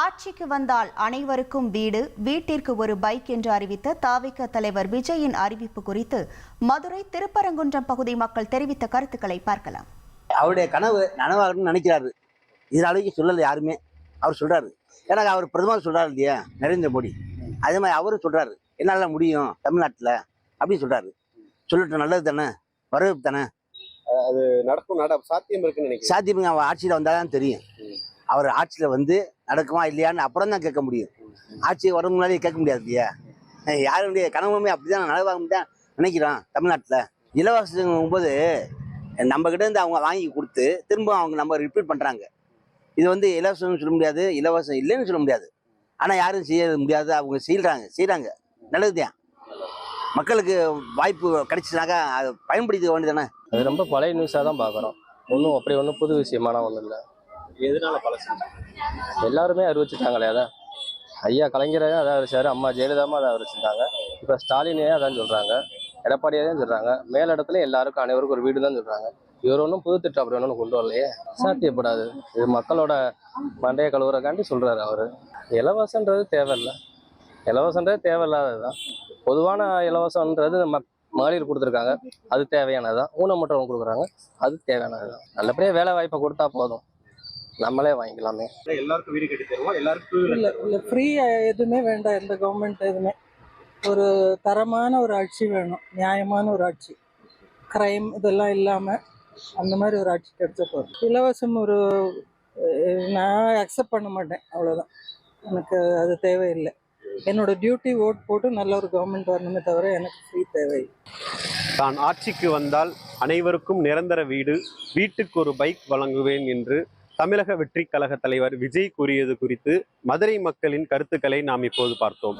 ஆட்சிக்கு வந்தால் அனைவருக்கும் வீடு, வீட்டிற்கு ஒரு பைக் என்று அறிவித்த தவிக தலைவர் விஜயின் அறிவிப்பு குறித்து மதுரை திருப்பரங்குன்றம் பகுதி மக்கள் தெரிவித்த கருத்துக்களை பார்க்கலாம். அவருடைய கனவு நனவாகணும்னு நினைக்கிறாரு. இதனால சொல்லல யாருமே. அவர் சொல்றாரு, ஏன்னா அவர் பிரதமர் சொல்றாரு இல்லையா, நரேந்திர மோடி. அதே மாதிரி அவரும் சொல்றாரு, என்னால முடியும் தமிழ்நாட்டில் அப்படின்னு சொல்றாரு. சொல்லட்டும், நல்லது தானே, வரவேற்பு தானே. அது நடக்கும், சாத்தியம் இருக்குன்னு நினைக்கிறேன். சாத்தியமுங்க, அவர் ஆட்சியில் வந்தாதான் தெரியும். அவர் ஆட்சியில் வந்து நடக்குமா இல்லையான்னு அப்புறம் தான் கேட்க முடியும். ஆட்சி வர முன்னாடியே கேட்க முடியாது இல்லையா. யாருடைய கனவுமே அப்படிதான் நனவாகும் தான் நினைக்கிறான். தமிழ்நாட்டில் இலவசங்கும் போது நம்ம கிட்ட இருந்து அவங்க வாங்கி கொடுத்து திரும்ப அவங்க நம்ம ரிப்பீட் பண்றாங்க. இது வந்து இலவசம்னு சொல்ல முடியாது, இலவசம் இல்லைன்னு சொல்ல முடியாது. ஆனால் யாரும் செய்ய முடியாது, அவங்க செய்யறாங்க. நல்லதுதான். மக்களுக்கு வாய்ப்பு கிடைச்சதுனாக்கா அதை பயன்படுத்த வேண்டியதானே. அது ரொம்ப பழைய நியூஸாக தான் பார்க்குறோம். ஒன்றும் புது விஷயமான ஒன்றும் இல்லை. எதனால பழசு? எல்லாருமே அறிவிச்சுட்டாங்களே. அதான் ஐயா கலைஞரே அதான் அறிவிச்சாரு, அம்மா ஜெயலலிதாவும் அதான் அறிவிச்சிருந்தாங்க. இப்போ ஸ்டாலினே அதான் சொல்கிறாங்க, எடப்பாடியே தான் சொல்கிறாங்க. மேலிடத்துல எல்லாருக்கும் அனைவருக்கும் ஒரு வீடு தான் சொல்கிறாங்க. இவர் ஒன்றும் புது திட்டம் அப்படி ஒன்றும் கொண்டு வரலையே. சாத்தியப்படாது. இது மக்களோட மண்டையை கழுவுறக்காண்டி சொல்கிறாரு அவர். இலவசன்றது தேவையில்லாததுதான். பொதுவான இலவசன்றது மகளிர் கொடுத்துருக்காங்க, அது தேவையானதுதான். ஊனமுற்றவங்க கொடுக்குறாங்க, அது தேவையானதுதான். நல்லபடியாக வேலை வாய்ப்பை கொடுத்தா போதும், நம்மளே வாங்கிக்கலாமே. எல்லாருக்கும் வீடு கட்டி தருவோம். எல்லாருக்கும் இல்லை ஃப்ரீ எதுவுமே வேண்டாம். எந்த கவர்மெண்ட் எதுவுமே ஒரு தரமான ஒரு ஆட்சி வேணும், நியாயமான ஒரு ஆட்சி. கிரைம் இதெல்லாம் இல்லாமல் அந்த மாதிரி ஒரு ஆட்சி கிடைச்ச போதும். இலவசம் நான் அக்செப்ட் பண்ண மாட்டேன், அவ்வளோதான். எனக்கு அது தேவையில்லை. என்னோட டியூட்டி ஓட் போட்டு நல்ல ஒரு கவர்மெண்ட் வரணுமே தவிர எனக்கு ஃப்ரீ தேவையில்லை. தான் ஆட்சிக்கு வந்தால் அனைவருக்கும் நிரந்தர வீடு, வீட்டுக்கு ஒரு பைக் வழங்குவேன் என்று தமிழக வெற்றி கழக தலைவர் விஜய் கூறியது குறித்து மதுரை மக்களின் கருத்துக்களை நாம் இப்போது பார்த்தோம்.